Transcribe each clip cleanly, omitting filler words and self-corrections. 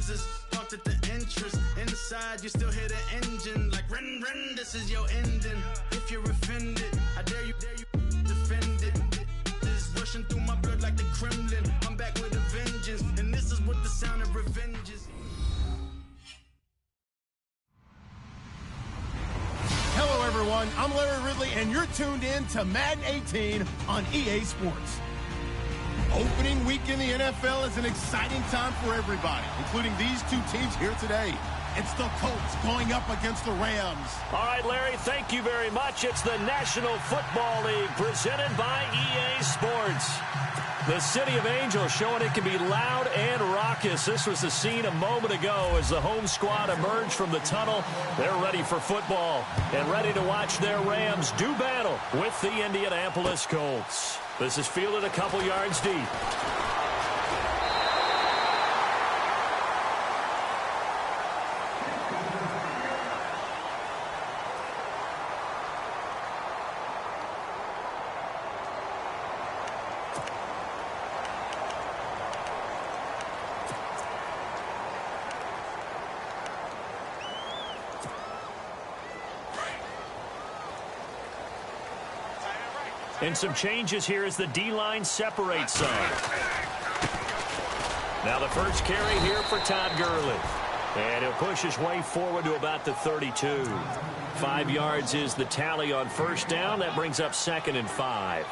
lenses, parked at the entrance. Inside, you still hear the engine. Like, ren, this is your ending. If you're offended, I dare you defend it. This is rushing through my blood like the Kremlin. I'm back with a vengeance, and this is what the sound of revenge is. Hello, everyone. I'm Larry Ridley, and you're tuned in to Madden 18 on EA Sports. Opening week in the NFL is an exciting time for everybody, including these two teams here today. It's the Colts going up against the Rams. All right, Larry, thank you very much. It's the National Football League presented by EA Sports. The City of Angels showing it can be loud and raucous. This was the scene a moment ago as the home squad emerged from the tunnel. They're ready for football and ready to watch their Rams do battle with the Indianapolis Colts. This is fielded a couple yards deep. And some changes here as the D-line separates some. Now the first carry here for Todd Gurley. And he'll push his way forward to about the 32. 5 yards is the tally on first down. That brings up 2nd and 5.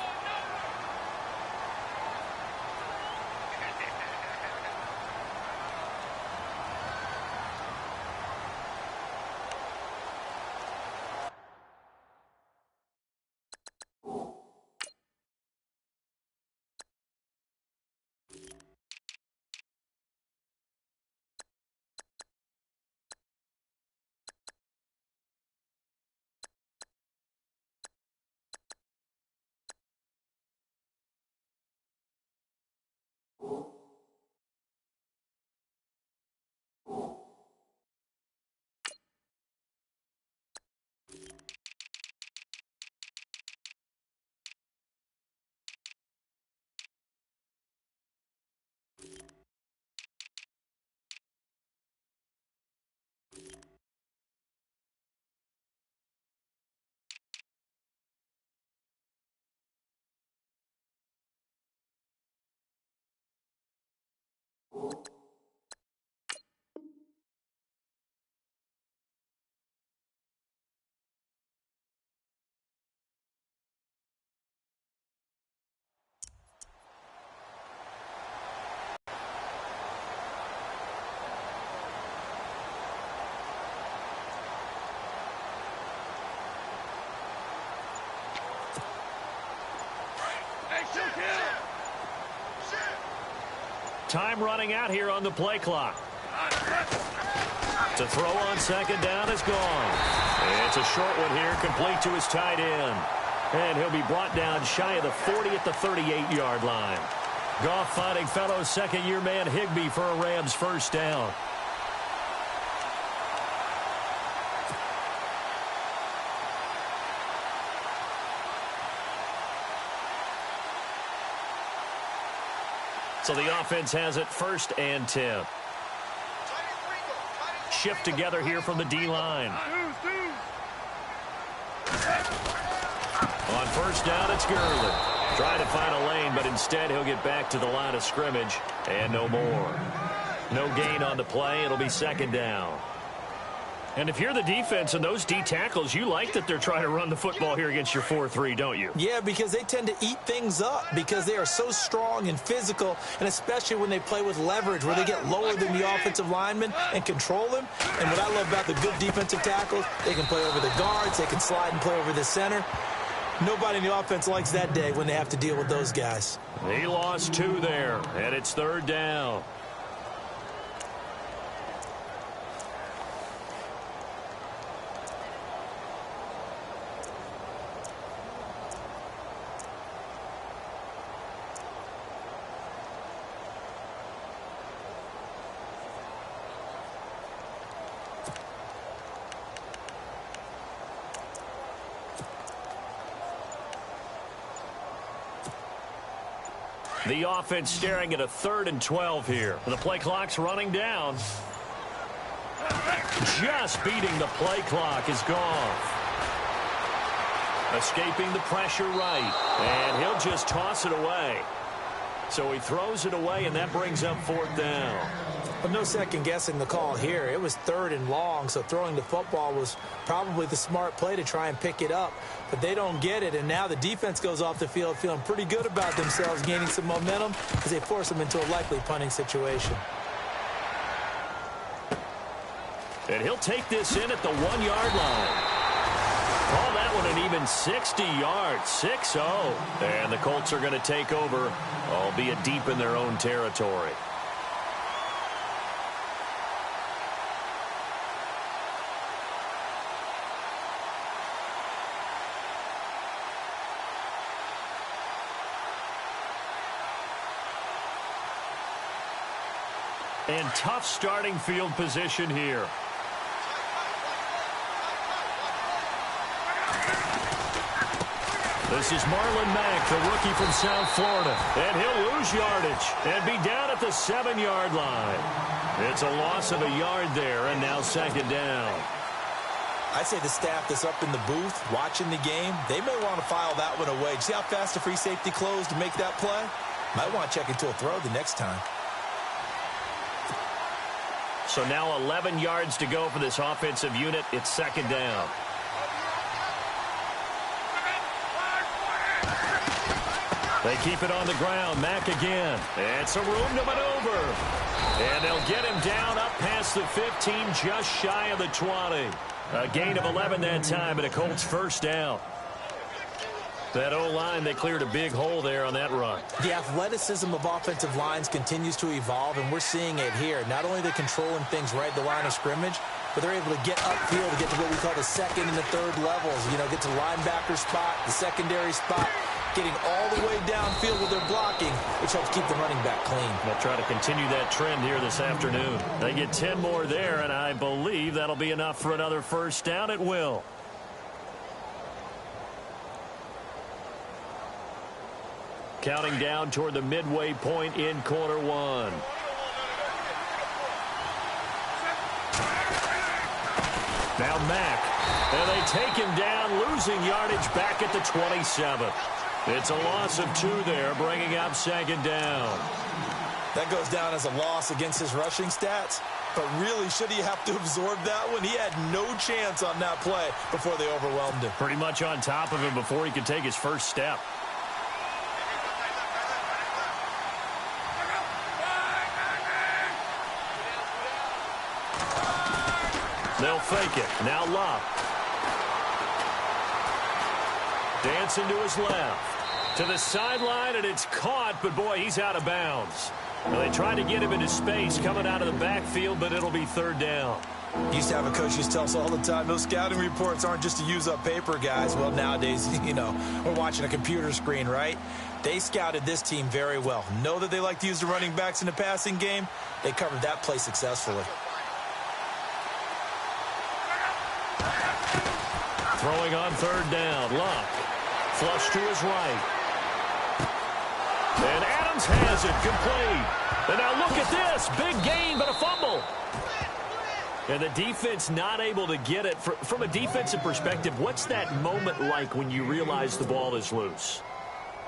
Time running out here on the play clock. To throw on second down is gone. It's a short one here, complete to his tight end. And he'll be brought down shy of the 40 at the 38-yard line. Goff finding fellow second-year man Higbee for a Rams first down. So the offense has it 1st and 10. Shift together here from the D-line. On first down, it's Gurley. Trying to find a lane, but instead he'll get back to the line of scrimmage and no more. No gain on the play. It'll be 2nd down. And if you're the defense and those D tackles, you like that they're trying to run the football here against your 4-3, don't you? Yeah, because they tend to eat things up because they are so strong and physical, and especially when they play with leverage where they get lower than the offensive linemen and control them. And what I love about the good defensive tackles, they can play over the guards, they can slide and play over the center. Nobody in the offense likes that day when they have to deal with those guys. He lost 2 there, and it's 3rd down. The offense staring at a 3rd and 12 here. The play clock's running down. Just beating the play clock is gone. Escaping the pressure right. And he'll just toss it away. So he throws it away, and that brings up 4th down. But no second guessing the call here. It was 3rd and long, so throwing the football was probably the smart play to try and pick it up. But they don't get it, and now the defense goes off the field feeling pretty good about themselves, gaining some momentum as they force them into a likely punting situation. And he'll take this in at the 1-yard line. Call that one an even 60 yards, 6-0. And the Colts are going to take over, albeit deep in their own territory. And tough starting field position here. This is Marlon Mack, the rookie from South Florida. And he'll lose yardage and be down at the 7-yard line. It's a loss of a yard there, and now 2nd down. I'd say the staff that's up in the booth watching the game, they may want to file that one away. See how fast the free safety closed to make that play? Might want to check into a throw the next time. So now 11 yards to go for this offensive unit. It's 2nd down. They keep it on the ground. Mack again. And some room to maneuver. And they'll get him down up past the 15, just shy of the 20. A gain of 11 that time, and a Colts 1st down. That O-line, they cleared a big hole there on that run. The athleticism of offensive lines continues to evolve, and we're seeing it here. Not only are they controlling things right at the line of scrimmage, but they're able to get upfield to get to what we call the 2nd and the 3rd levels. You know, get to linebacker spot, the secondary spot, getting all the way downfield with their blocking, which helps keep the running back clean. They'll try to continue that trend here this afternoon. They get 10 more there, and I believe that'll be enough for another 1st down. It will. Counting down toward the midway point in quarter 1. Now Mack. And they take him down, losing yardage back at the 27. It's a loss of 2 there, bringing up 2nd down. That goes down as a loss against his rushing stats. But really, should he have to absorb that one? He had no chance on that play before they overwhelmed him. Pretty much on top of him before he could take his first step. They'll fake it. Now Locke. Dancing to his left. To the sideline, and it's caught, but boy, he's out of bounds. Well, they tried to get him into space coming out of the backfield, but it'll be 3rd down. Used to have a coach used to tell us all the time, those scouting reports aren't just to use up paper, guys. Well, nowadays, you know, we're watching a computer screen, right? They scouted this team very well. Know that they like to use the running backs in the passing game. They covered that play successfully. Throwing on 3rd down. Locke. Flush to his right. And Adams has it complete. And now look at this. Big gain, but a fumble. And the defense not able to get it. From a defensive perspective, what's that moment like when you realize the ball is loose?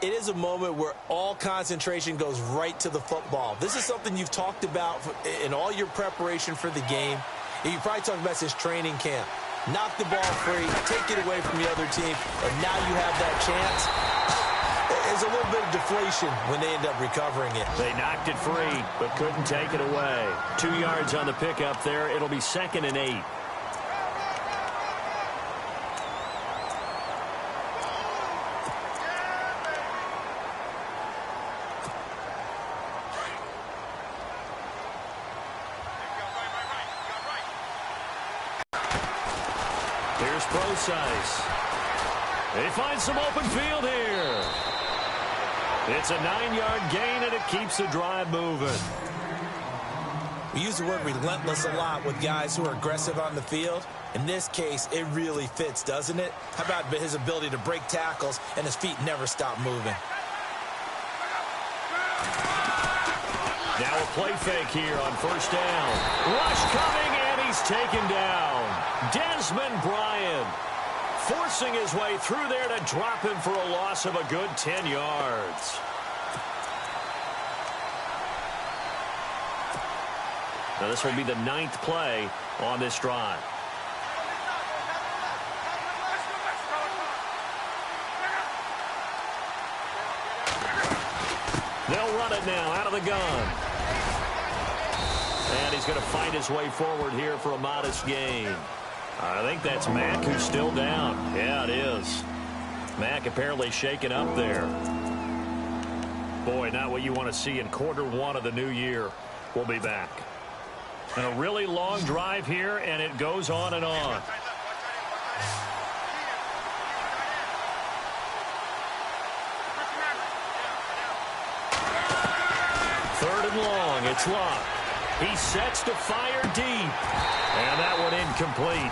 It is a moment where all concentration goes right to the football. This is something you've talked about in all your preparation for the game. You probably talked about since training camp. Knock the ball free, take it away from the other team, and now you have that chance. There's a little bit of deflation when they end up recovering it. They knocked it free, but couldn't take it away. 2 yards on the pickup there. It'll be 2nd and 8. Here's Procise. They find some open field here. It's a 9-yard gain, and it keeps the drive moving. We use the word relentless a lot with guys who are aggressive on the field. In this case, it really fits, doesn't it? How about his ability to break tackles and his feet never stop moving? Now a play fake here on first down. Rush coming, and he's taken down. Desmond Bryant forcing his way through there to drop him for a loss of a good 10 yards. Now this will be the 9th play on this drive. They'll run it now out of the gun. And he's going to fight his way forward here for a modest gain. I think that's Mack who's still down. Yeah, it is. Mack apparently shaken up there. Boy, not what you want to see in quarter one of the new year. We'll be back. And a really long drive here, and it goes on and on. Third and long, it's Locke. He sets to fire deep. And that one incomplete.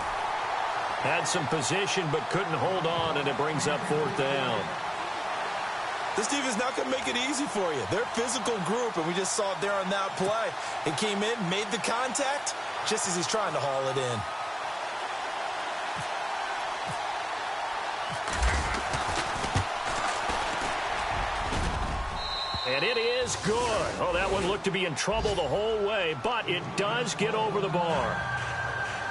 Had some position but couldn't hold on, and it brings up fourth down. This defense is not going to make it easy for you. They're a physical group, and we just saw it there on that play. He came in, made the contact, just as he's trying to haul it in. And it is good. Oh, that one looked to be in trouble the whole way, but it does get over the bar.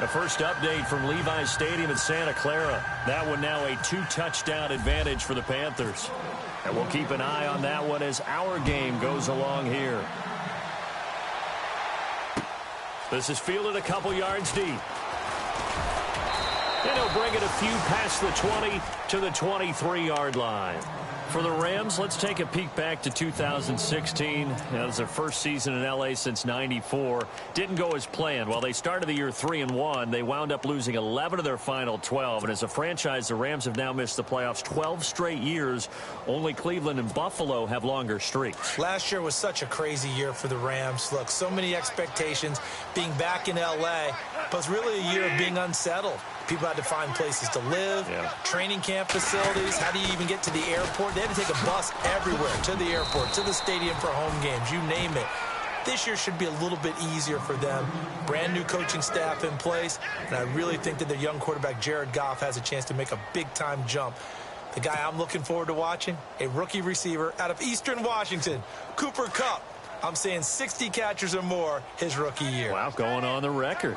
The first update from Levi's Stadium in Santa Clara. That one now a 2-touchdown advantage for the Panthers. And we'll keep an eye on that one as our game goes along here. This is fielded a couple yards deep. And he'll bring it a few past the 20 to the 23-yard line. For the Rams, let's take a peek back to 2016. That was their first season in L.A. since '94. Didn't go as planned. While they started the year 3-1, they wound up losing 11 of their final 12. And as a franchise, the Rams have now missed the playoffs 12 straight years. Only Cleveland and Buffalo have longer streaks. Last year was such a crazy year for the Rams. Look, so many expectations being back in L.A., but it's really a year of being unsettled. People had to find places to live, training camp facilities. How do you even get to the airport? They had to take a bus everywhere, to the airport, to the stadium for home games, you name it. This year should be a little bit easier for them. Brand new coaching staff in place, and I really think that their young quarterback, Jared Goff, has a chance to make a big-time jump. The guy I'm looking forward to watching, a rookie receiver out of Eastern Washington, Cooper Kupp. I'm saying 60 catches or more his rookie year. Wow, going on the record.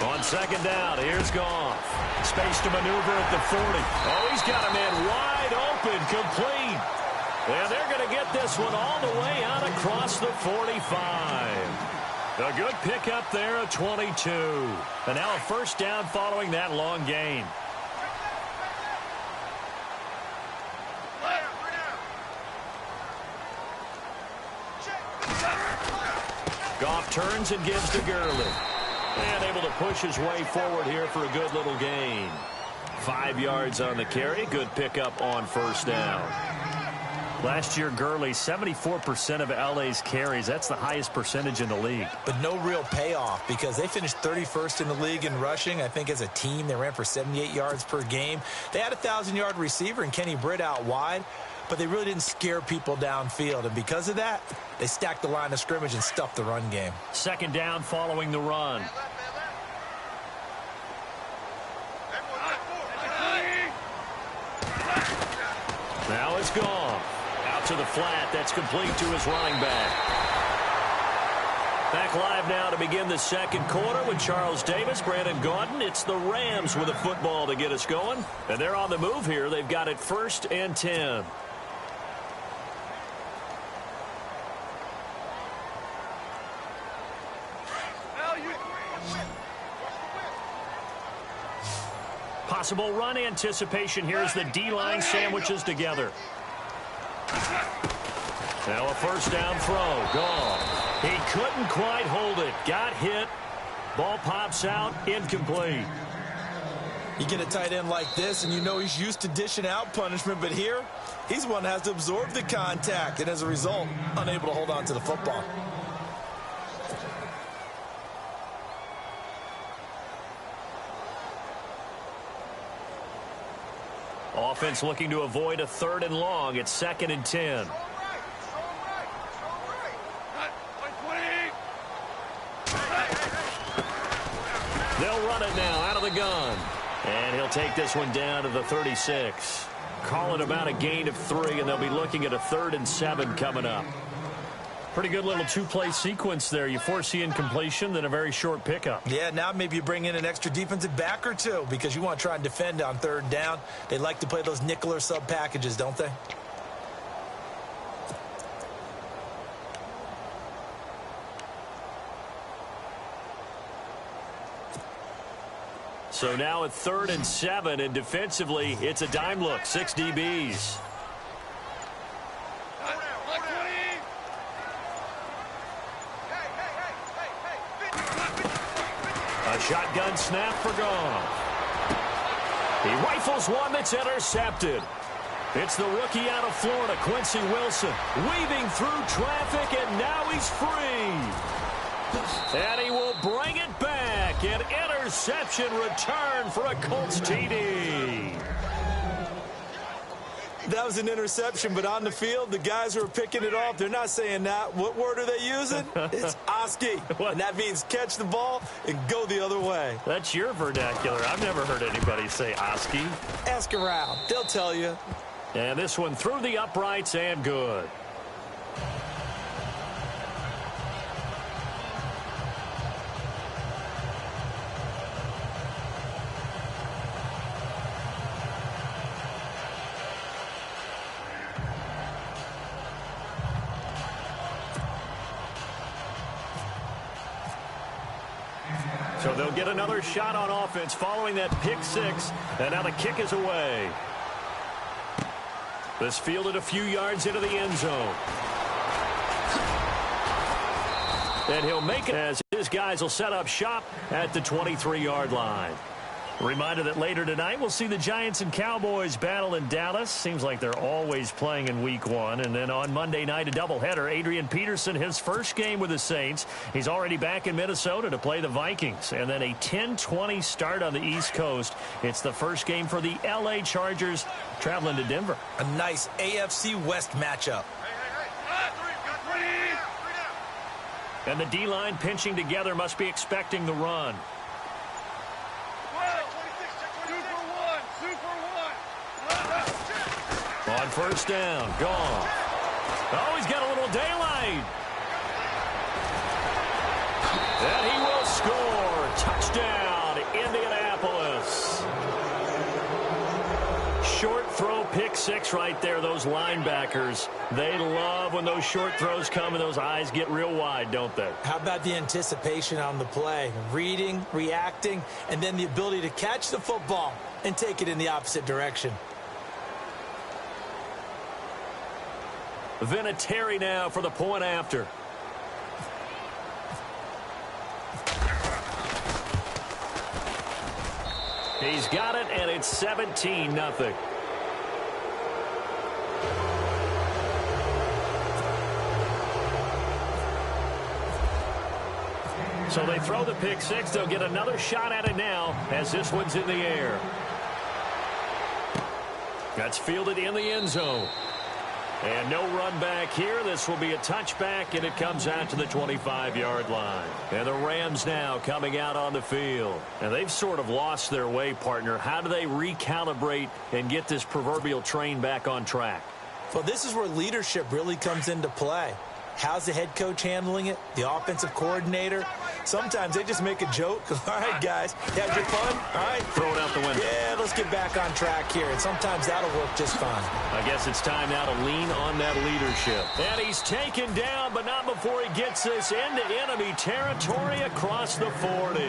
On second down, here's Goff. Space to maneuver at the 40. Oh, he's got a man wide open, complete. And they're going to get this one all the way out across the 45. A good pickup there at 22. And now a first down following that long gain. Goff turns and gives to Gurley. And able to push his way forward here for a good little gain. 5 yards on the carry. Good pickup on first down. Last year, Gurley, 74% of LA's carries. That's the highest percentage in the league. But no real payoff because they finished 31st in the league in rushing. I think as a team, they ran for 78 yards per game. They had a 1,000-yard receiver in Kenny Britt out wide, but they really didn't scare people downfield. And because of that, they stacked the line of scrimmage and stuffed the run game. Second down following the run. Now it's gone. Out to the flat. That's complete to his running back. Back live now to begin the second quarter with Charles Davis, Brandon Gaudin. It's the Rams with a football to get us going. And they're on the move here. They've got it 1st and 10. Possible run anticipation here as the D-line sandwiches together. Now a first down throw. Gone. He couldn't quite hold it. Got hit. Ball pops out. Incomplete. You get a tight end like this, and you know he's used to dishing out punishment, but here, he's the one that has to absorb the contact, and as a result, unable to hold on to the football. offense looking to avoid a 3rd and long. It's 2nd and 10. They'll run it now out of the gun. And he'll take this one down to the 36. Call it about a gain of 3, and they'll be looking at a 3rd and 7 coming up. Pretty good little 2-play sequence there. You force the incompletion, then a very short pickup. Yeah, now maybe you bring in an extra defensive back or two because you want to try and defend on 3rd down. They like to play those nickel or sub packages, don't they? So now at 3rd and 7, and defensively, it's a dime look. 6 DBs. A shotgun snap for Goff. He rifles one that's intercepted. It's the rookie out of Florida, Quincy Wilson, weaving through traffic, and now he's free. And he will bring it back. An interception return for a Colts TD. That was an interception, but on the field, the guys who are picking it off, they're not saying that. What word are they using? It's Oski. And that means catch the ball and go the other way. That's your vernacular. I've never heard anybody say Oski. Ask around. They'll tell you. And this one through the uprights and good. So they'll get another shot on offense following that pick 6, and now the kick is away. This fielded a few yards into the end zone. And he'll make it as his guys will set up shop at the 23-yard line. Reminder that later tonight we'll see the Giants and Cowboys battle in Dallas. Seems like they're always playing in week 1. And then on Monday night, a doubleheader. Adrian Peterson, his first game with the Saints. He's already back in Minnesota to play the Vikings. And then a 10-20 start on the East Coast. It's the first game for the L.A. Chargers traveling to Denver. A nice AFC West matchup. And the D-line pinching together must be expecting the run. On first down, gone. Oh, he's got a little daylight. And he will score. Touchdown, Indianapolis. Short throw, pick 6 right there. Those linebackers, they love when those short throws come and those eyes get real wide, don't they? How about the anticipation on the play? Reading, reacting, and then the ability to catch the football and take it in the opposite direction. Vinatieri now for the point after. He's got it, and it's 17-0. So they throw the pick 6. They'll get another shot at it now as this one's in the air. That's fielded in the end zone. And no run back here. This will be a touchback, and it comes out to the 25-yard line. And the Rams now coming out on the field. And they've sort of lost their way, partner. How do they recalibrate and get this proverbial train back on track? Well, this is where leadership really comes into play. How's the head coach handling it? The offensive coordinator? Sometimes they just make a joke. All right, guys, you had your fun? All right. Throw it out the window. Yeah, let's get back on track here. And sometimes that'll work just fine. I guess it's time now to lean on that leadership. And he's taken down, but not before he gets this into enemy territory across the 40.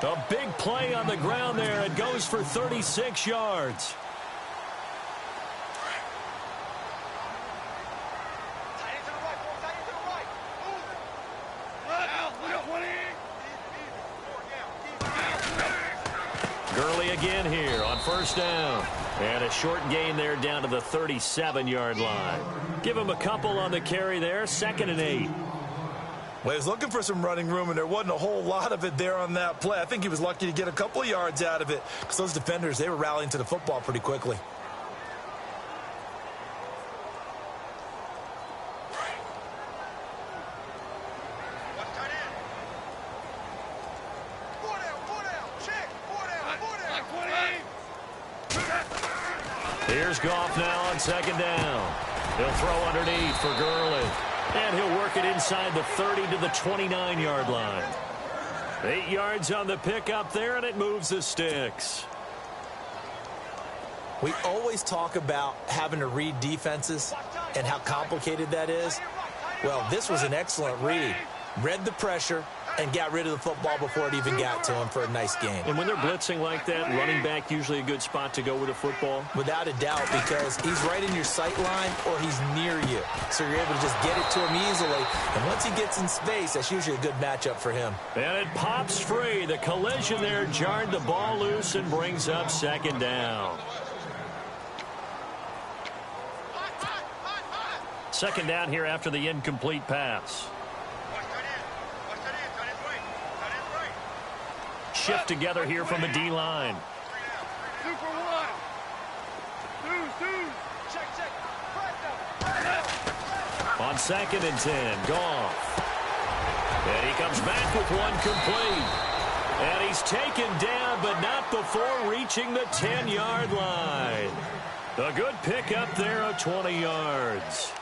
A big play on the ground there. It goes for 36 yards. Gurley again here on first down. And a short gain there down to the 37-yard line. Give him a couple on the carry there. 2nd and 8. Well, he was looking for some running room, and there wasn't a whole lot of it there on that play. I think he was lucky to get a couple of yards out of it because those defenders, they were rallying to the football pretty quickly. Here's Goff now on second down. He'll throw underneath for Gurley. And he'll work it inside the 30 to the 29-yard line. 8 yards on the pickup there, and it moves the sticks. We always talk about having to read defenses and how complicated that is. Well, this was an excellent read. Read the pressure and got rid of the football before it even got to him for a nice game. And when they're blitzing like that, running back usually a good spot to go with the football? Without a doubt, because he's right in your sight line or he's near you. So you're able to just get it to him easily. And once he gets in space, that's usually a good matchup for him. And it pops free. The collision there jarred the ball loose and brings up second down. Second down here after the incomplete pass. Shift together here from the D-line. On second and 10, Goff. And he comes back with one complete. And he's taken down, but not before reaching the 10-yard line. A good pickup there of 20 yards.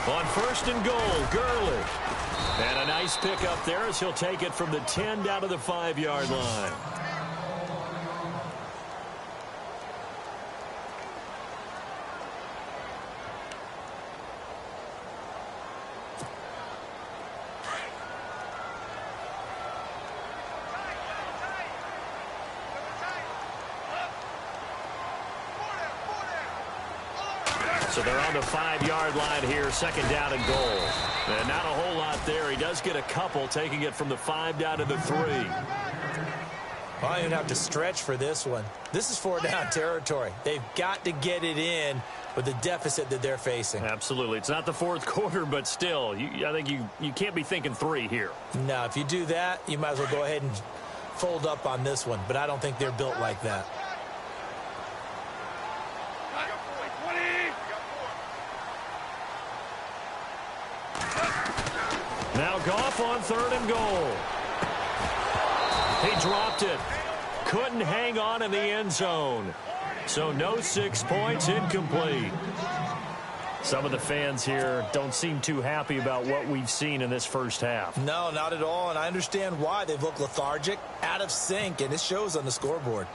On first and goal, Gurley. And a nice pickup there as he'll take it from the 10 down to the 5-yard line. So they're on the 5-yard line here, second down and goal. And not a whole lot there. He does get a couple, taking it from the 5 down to the 3. Well, I don't have to stretch for this one. This is 4-down territory. They've got to get it in with the deficit that they're facing. Absolutely. It's not the fourth quarter, but still, I think you can't be thinking 3 here. No, if you do that, you might as well go ahead and fold up on this one. But I don't think they're built like that. Now Goff on third and goal. He dropped it. Couldn't hang on in the end zone. So no 6 points, incomplete. Some of the fans here don't seem too happy about what we've seen in this first half. No, not at all, and I understand why. They've looked lethargic, out of sync, and it shows on the scoreboard.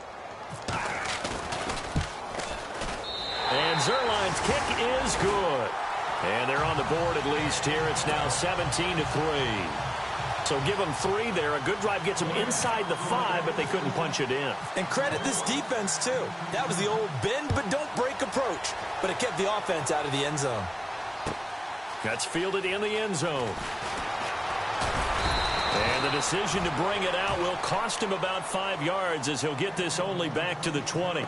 And Zerline's kick is good. And they're on the board at least here. It's now 17-3. So give them 3 there. A good drive gets them inside the 5, but they couldn't punch it in. And credit this defense, too. That was the old bend but don't break approach. But it kept the offense out of the end zone. That's fielded in the end zone. And the decision to bring it out will cost him about 5 yards as he'll get this only back to the 20.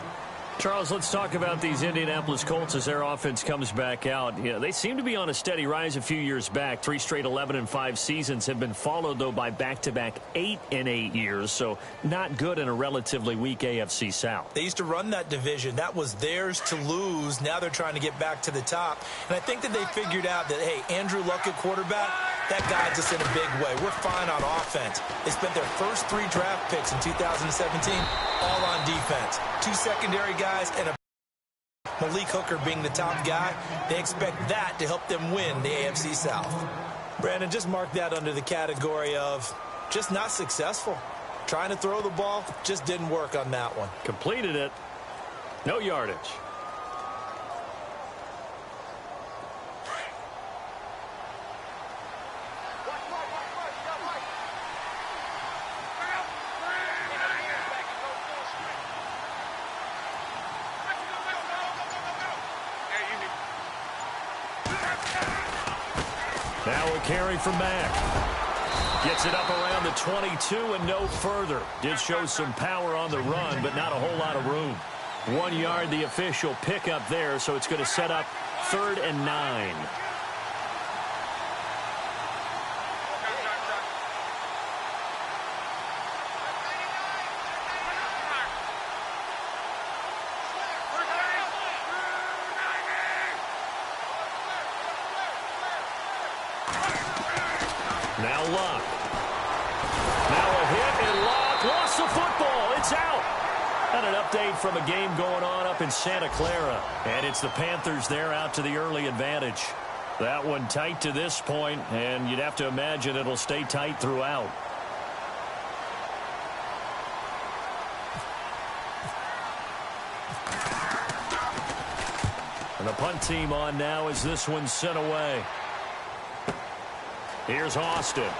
Charles, let's talk about these Indianapolis Colts as their offense comes back out. Yeah, they seem to be on a steady rise a few years back. 3 straight 11-5 seasons have been followed, though, by back-to-back 8-8 years. So not good in a relatively weak AFC South. They used to run that division. That was theirs to lose. Now they're trying to get back to the top. And I think that they figured out that, hey, Andrew Luck at quarterback, that guides us in a big way. We're fine on offense. They spent their first 3 draft picks in 2017 all on defense. 2 secondary guys and a Malik Hooker being the top guy. They expect that to help them win the AFC South. Brandon, just mark that under the category of just not successful. Trying to throw the ball, just didn't work on that one. Completed it. No yardage. Now a carry from Mack. Gets it up around the 22 and no further. Did show some power on the run, but not a whole lot of room. 1 yard, the official pickup there, so it's going to set up 3rd and 9. Now Luck. Now a hit, and Luck lost the football. It's out. And an update from a game going on up in Santa Clara. And it's the Panthers there out to the early advantage. That one tight to this point, and you'd have to imagine it'll stay tight throughout. And the punt team on now as this one's sent away. Here's Austin. 12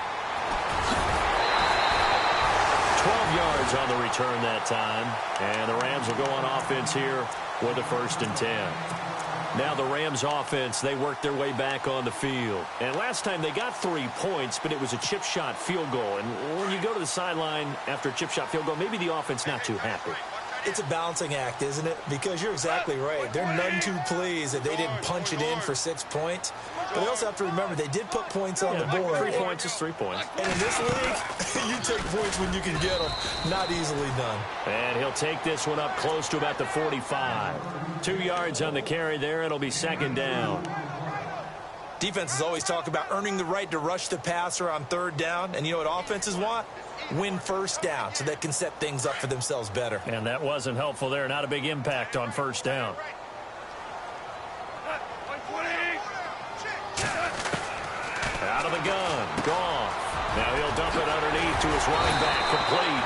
yards on the return that time. And the Rams will go on offense here with a 1st and 10. Now the Rams offense, they worked their way back on the field. And last time they got 3 points, but it was a chip shot field goal. And when you go to the sideline after a chip shot field goal, maybe the offense not too happy. It's a balancing act, isn't it? Because you're exactly right. They're none too pleased that they didn't punch it in for 6 points. But they also have to remember they did put points on the board. 3 points is 3 points. And in this league, you take points when you can get them. Not easily done. And he'll take this one up close to about the 45. 2 yards on the carry there. It'll be 2nd down. Defenses always talk about earning the right to rush the passer on 3rd down. And you know what offenses want? Win 1st down so they can set things up for themselves better. And that wasn't helpful there. Not a big impact on 1st down. Out of the gun. Goff. Now he'll dump it underneath to his running back. Complete.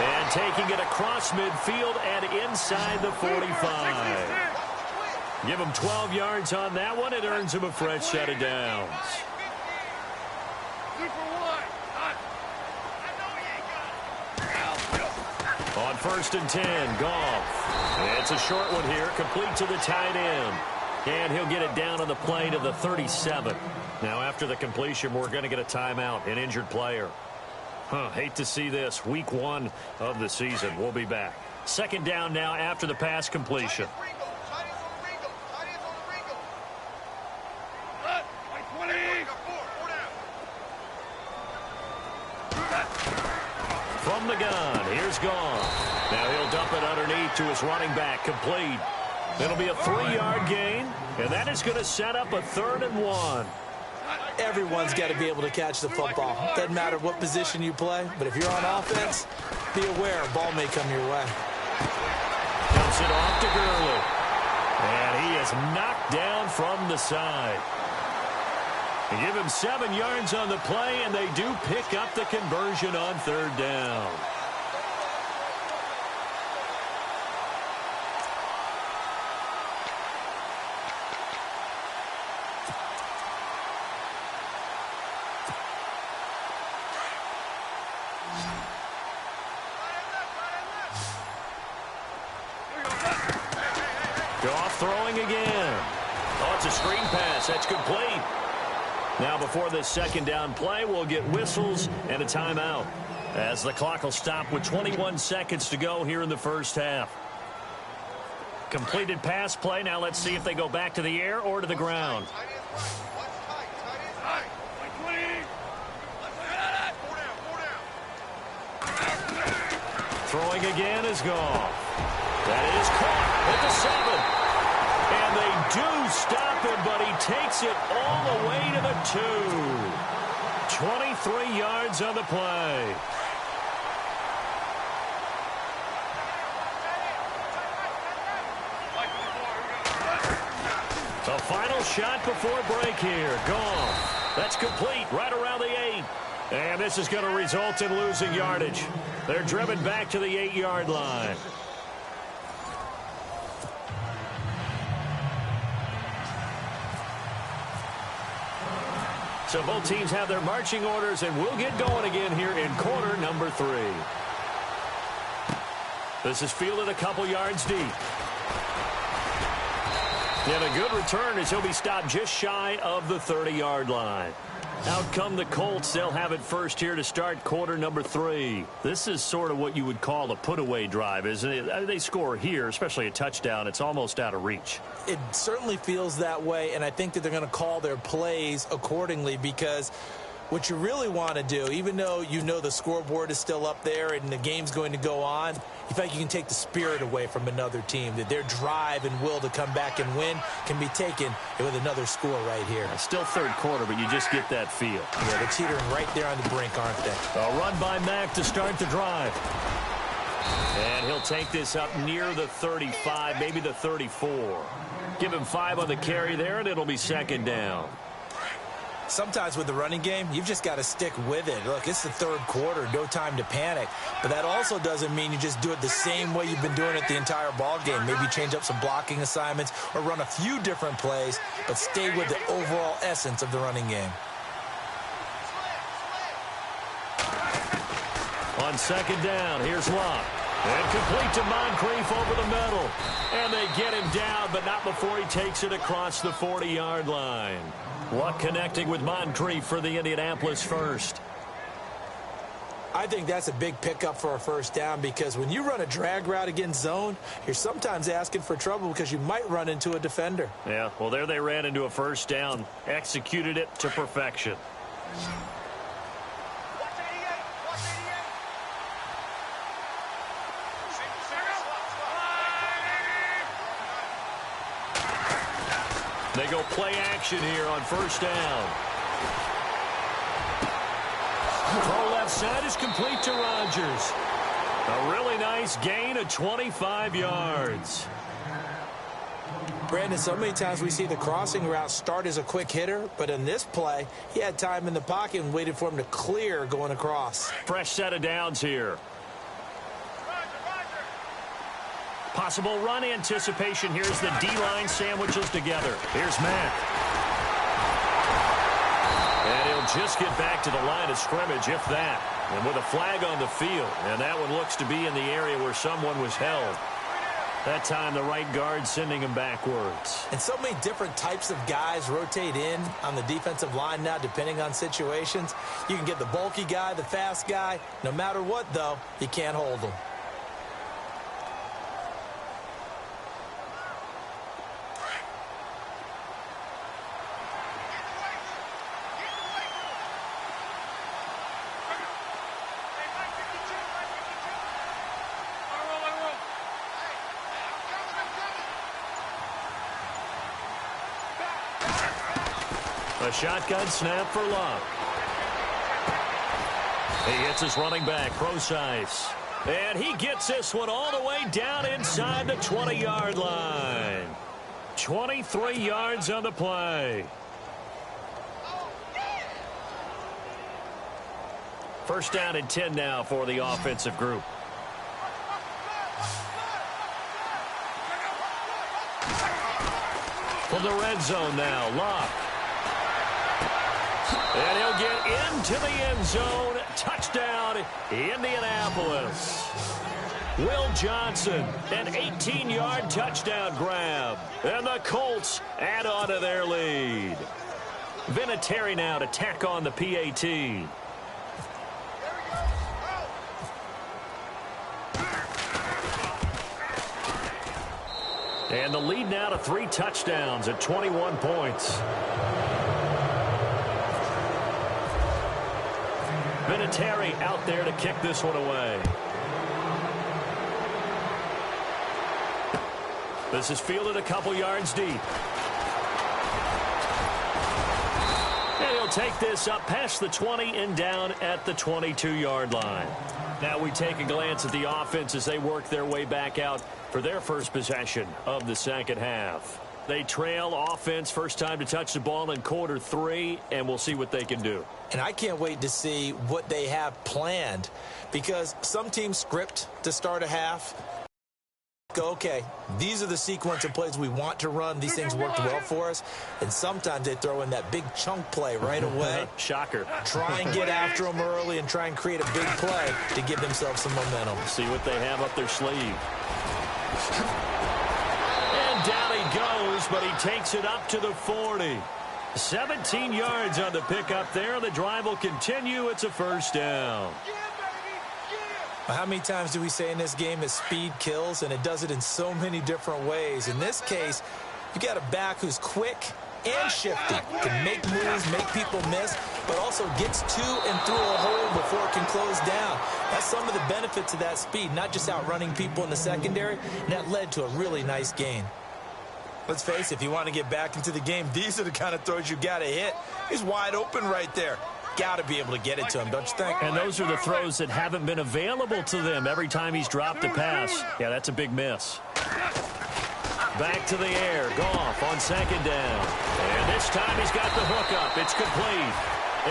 And taking it across midfield and inside the 45. Give him 12 yards on that one. It earns him a fresh set of downs. On 1st and 10, Goff. It's a short one here, complete to the tight end. And he'll get it down on the play to the 37. Now after the completion, we're going to get a timeout, an injured player. Hate to see this. Week 1 of the season. We'll be back. 2nd down now after the pass completion. From the gun, here's Goff. Now he'll dump it underneath to his running back, complete. It'll be a 3-yard gain, and that is going to set up a 3rd and 1. Everyone's got to be able to catch the football. Doesn't matter what position you play, but if you're on offense, be aware a ball may come your way. Dumps it off to Gurley. And he is knocked down from the side. They give him 7 yards on the play, and they do pick up the conversion on 3rd down. Goff throwing again. Oh, it's a screen pass. That's complete. Now before this 2nd down play, we'll get whistles and a timeout as the clock will stop with 21 seconds to go here in the 1st half. Completed pass play. Now let's see if they go back to the air or to the ground. Throwing again is Goff. That is caught at the 7. And they do stop him, but he takes it all the way to the 2. 23 yards on the play. The final shot before break here. Goff. That's complete right around the 8. And this is going to result in losing yardage. They're driven back to the 8-yard line. So both teams have their marching orders, and we'll get going again here in quarter number 3. This is fielded a couple yards deep. And a good return as he'll be stopped just shy of the 30-yard line. Out come the Colts. They'll have it first here to start quarter number 3. This is sort of what you would call a put-away drive, isn't it? They score here, especially a touchdown. It's almost out of reach. It certainly feels that way, and I think that they're going to call their plays accordingly, because what you really want to do, even though you know the scoreboard is still up there and the game's going to go on, you feel like you can take the spirit away from another team, that their drive and will to come back and win can be taken with another score right here. Still third quarter, but you just get that feel. Yeah, they're teetering right there on the brink, aren't they? A run by Mack to start the drive. And he'll take this up near the 35, maybe the 34. Give him 5 on the carry there, and it'll be second down. Sometimes with the running game, you've just got to stick with it. Look, it's the third quarter, no time to panic. But that also doesn't mean you just do it the same way you've been doing it the entire ball game. Maybe change up some blocking assignments or run a few different plays, but stay with the overall essence of the running game. On second down, here's Locke. And complete to Moncrief over the middle. And they get him down, but not before he takes it across the 40-yard line. Luck connecting with Moncrief for the Indianapolis first. I think that's a big pickup for a first down, because when you run a drag route against zone, you're sometimes asking for trouble because you might run into a defender. Yeah, well, there they ran into a first down, executed it to perfection. They go play action here on first down. Throw left side is complete to Rodgers. A really nice gain of 25 yards. Brandon, so many times we see the crossing route start as a quick hitter, but in this play, he had time in the pocket and waited for him to clear going across. Fresh set of downs here. Possible run anticipation. Here's the D-line sandwiches together. Here's Mack. And he'll just get back to the line of scrimmage, if that. And with a flag on the field. And that one looks to be in the area where someone was held. That time the right guard sending him backwards. And so many different types of guys rotate in on the defensive line now, depending on situations. You can get the bulky guy, the fast guy. No matter what, though, you can't hold them. A shotgun snap for Locke. He hits his running back, Procise. And he gets this one all the way down inside the 20-yard line. 23 yards on the play. First down and 10 now for the offensive group. From the red zone now, Locke. And he'll get into the end zone. Touchdown, Indianapolis. Will Johnson, an 18-yard touchdown grab. And the Colts add on to their lead. Vinatieri now to tack on the PAT. And the lead now to 3 touchdowns at 21 points. Vinatieri out there to kick this one away. This is fielded a couple yards deep. And he'll take this up past the 20 and down at the 22-yard line. Now we take a glance at the offense as they work their way back out for their first possession of the second half. They trail offense, first time to touch the ball in quarter 3, and we'll see what they can do. And I can't wait to see what they have planned, because some teams script to start a half. Go, okay, these are the sequence of plays we want to run. These things worked well for us. And sometimes they throw in that big chunk play right away. Shocker. Try and get after them early and try and create a big play to give themselves some momentum. See what they have up their sleeve. And down he goes, but he takes it up to the 40. 17 yards on the pickup there. The drive will continue. It's a first down. How many times do we say in this game that speed kills, and it does it in so many different ways? In this case, you got a back who's quick and shifty, can make moves, make people miss, but also gets to and through a hole before it can close down. That's some of the benefits of that speed, not just outrunning people in the secondary, and that led to a really nice gain. Let's face it, if you want to get back into the game, these are the kind of throws you got to hit. He's wide open right there. Got to be able to get it to him, don't you think? And those are the throws that haven't been available to them every time he's dropped a pass. Yeah, that's a big miss. Back to the air. Goff on second down. And this time he's got the hook up. It's complete.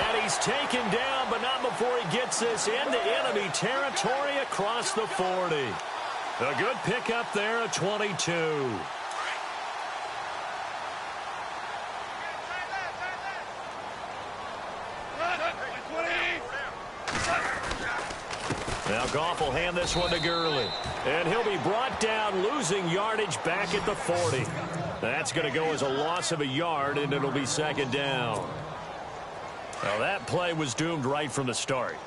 And he's taken down, but not before he gets this into enemy territory across the 40. A good pickup there at 22. Now Goff will hand this one to Gurley. And he'll be brought down, losing yardage back at the 40. That's going to go as a loss of a yard, and it'll be second down. Now that play was doomed right from the start.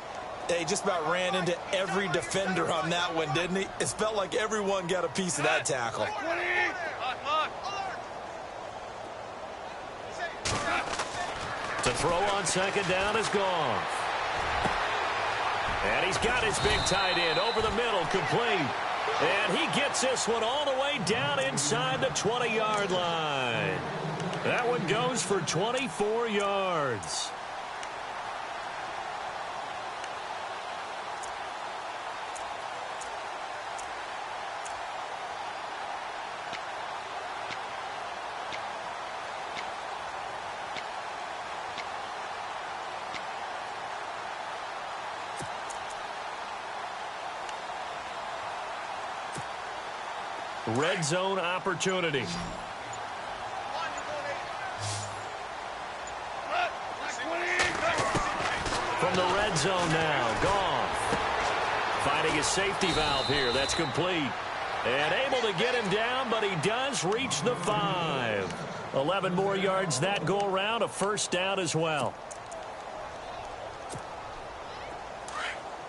He just about ran into every defender on that one, didn't he? It felt like everyone got a piece of that tackle. To throw on second down is Goff. And he's got his big tight end over the middle, complete. And he gets this one all the way down inside the 20-yard line. That one goes for 24 yards. Red zone opportunity. From the red zone now, Goff finding his safety valve here. That's complete. And able to get him down, but he does reach the 5. 11 more yards that go around, a first down as well.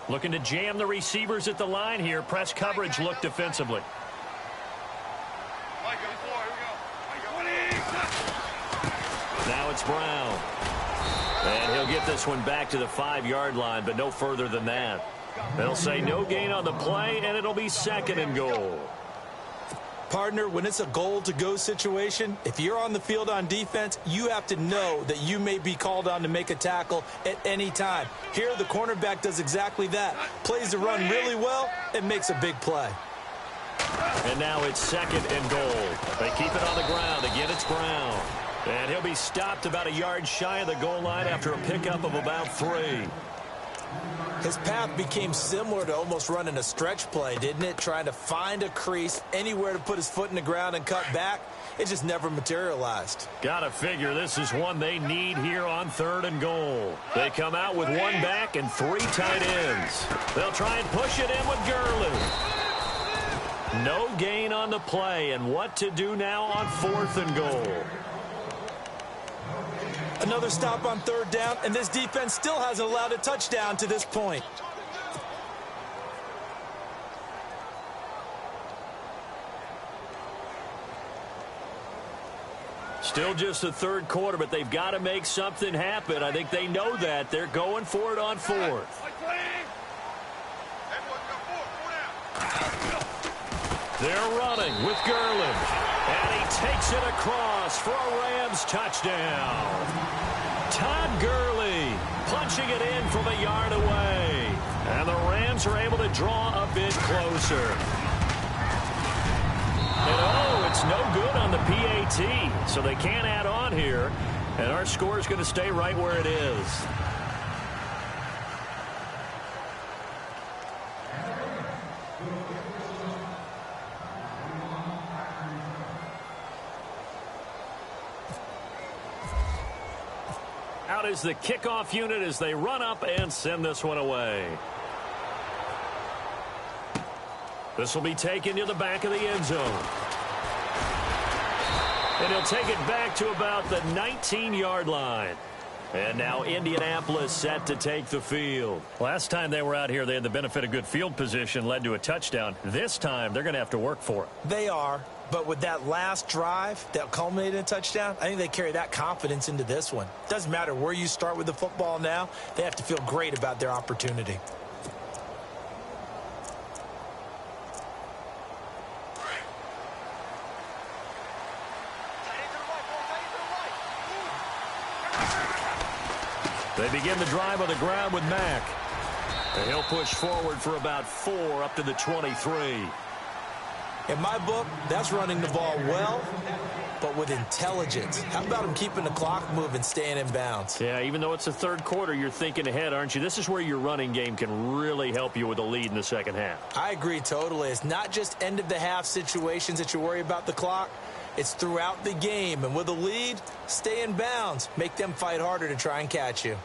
Looking to jam the receivers at the line here. Press coverage look defensively. Now it's Brown. And he'll get this one back to the 5-yard line, but no further than that. They'll say no gain on the play, and it'll be second and goal. Partner, when it's a goal-to-go situation, if you're on the field on defense, you have to know that you may be called on to make a tackle at any time. Here, the cornerback does exactly that. Plays the run really well and makes a big play. And now it's second and goal. They keep it on the ground. Again, it's Brown. And he'll be stopped about a yard shy of the goal line after a pickup of about 3. His path became similar to almost running a stretch play, didn't it? Trying to find a crease, anywhere to put his foot in the ground and cut back. It just never materialized. Gotta figure this is one they need here on third and goal. They come out with 1 back and 3 tight ends. They'll try and push it in with Gurley. No gain on the play, and what to do now on 4th and goal. Another stop on 3rd down, and this defense still hasn't allowed a touchdown to this point. Still just the 3rd quarter, but they've got to make something happen. I think they know that. They're going for it on 4th. They're running with Gurley. And he takes it across for a Rams touchdown. Todd Gurley punching it in from a yard away. And the Rams are able to draw a bit closer. And it's no good on the PAT. So they can't add on here. And our score is going to stay right where it is. Out is the kickoff unit as they run up and send this one away. This will be taken to the back of the end zone. And he'll take it back to about the 19-yard line. And now Indianapolis set to take the field. Last time they were out here, they had the benefit of good field position, led to a touchdown. This time, they're going to have to work for it. They are, but with that last drive that culminated in a touchdown, I think they carry that confidence into this one. Doesn't matter where you start with the football now, they have to feel great about their opportunity. They begin the drive on the ground with Mack. And he'll push forward for about 4 up to the 23. In my book, that's running the ball well, but with intelligence. How about him keeping the clock moving, staying in bounds? Yeah, even though it's the third quarter, you're thinking ahead, aren't you? This is where your running game can really help you with a lead in the second half. I agree totally. It's not just end-of-the-half situations that you worry about the clock. It's throughout the game. And with a lead, stay in bounds. Make them fight harder to try and catch you.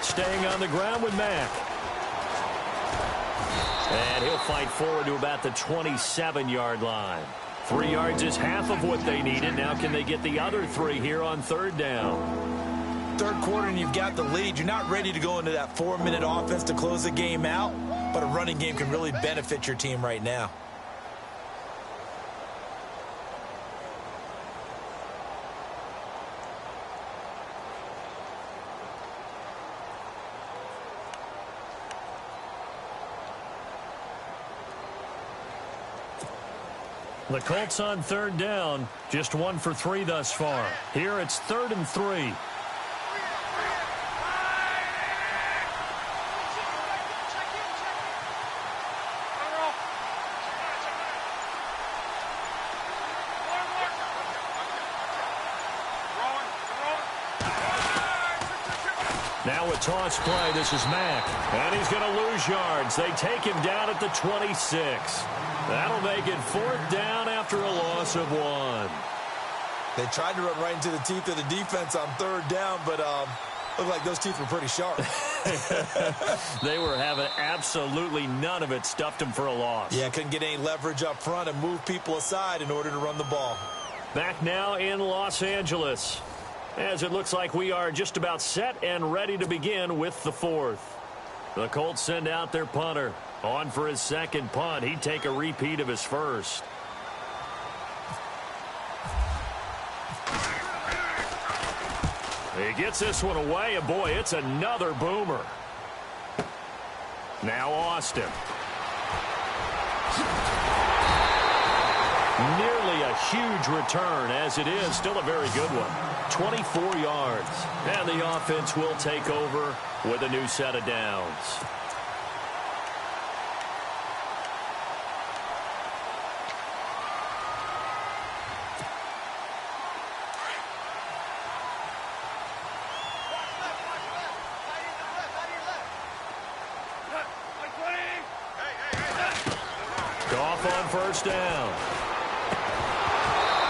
Staying on the ground with Mack. And he'll fight forward to about the 27-yard line. 3 yards is half of what they needed. Now can they get the other 3 here on third down? Third quarter and you've got the lead. You're not ready to go into that 4-minute offense to close the game out, but a running game can really benefit your team right now. The Colts on third down, just 1 for 3 thus far. Here it's 3rd and 3. Now a toss play. This is Mack. And he's going to lose yards. They take him down at the 26. That'll make it 4th down after a loss of 1. They tried to run right into the teeth of the defense on third down, but looked like those teeth were pretty sharp. They were having absolutely none of it. Stuffed them for a loss. Yeah, couldn't get any leverage up front and move people aside in order to run the ball. Back now in Los Angeles, as it looks like we are just about set and ready to begin with the 4th. The Colts send out their punter. On for his second punt. He'd take a repeat of his first. He gets this one away, and boy, it's another boomer. Now Austin. Nearly a huge return, as it is still a very good one. 24 yards. And the offense will take over with a new set of downs. On first down.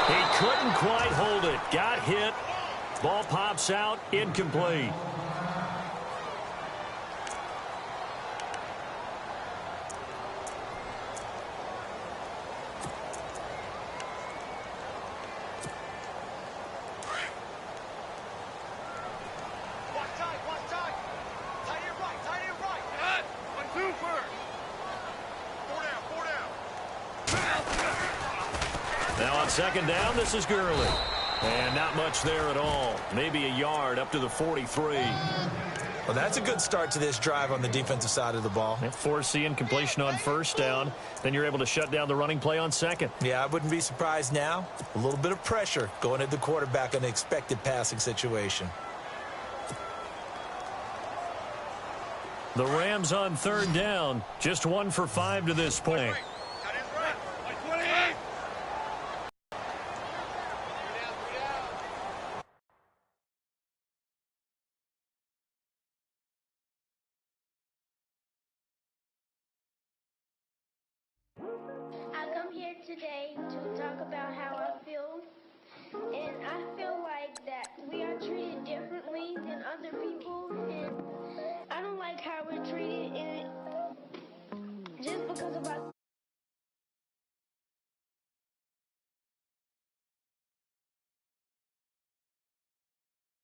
He couldn't quite hold it. Got hit. Ball pops out. Incomplete. Now on second down, this is Gurley. And not much there at all. Maybe a yard up to the 43. Well, that's a good start to this drive on the defensive side of the ball. Forcing completion on first down. Then you're able to shut down the running play on second. Yeah, I wouldn't be surprised now. A little bit of pressure going at the quarterback in an expected passing situation. The Rams on third down. Just 1 for 5 to this point. I come here today to talk about how I feel. And I feel like that we are treated differently than other people. And I don't like how we're treated just because of our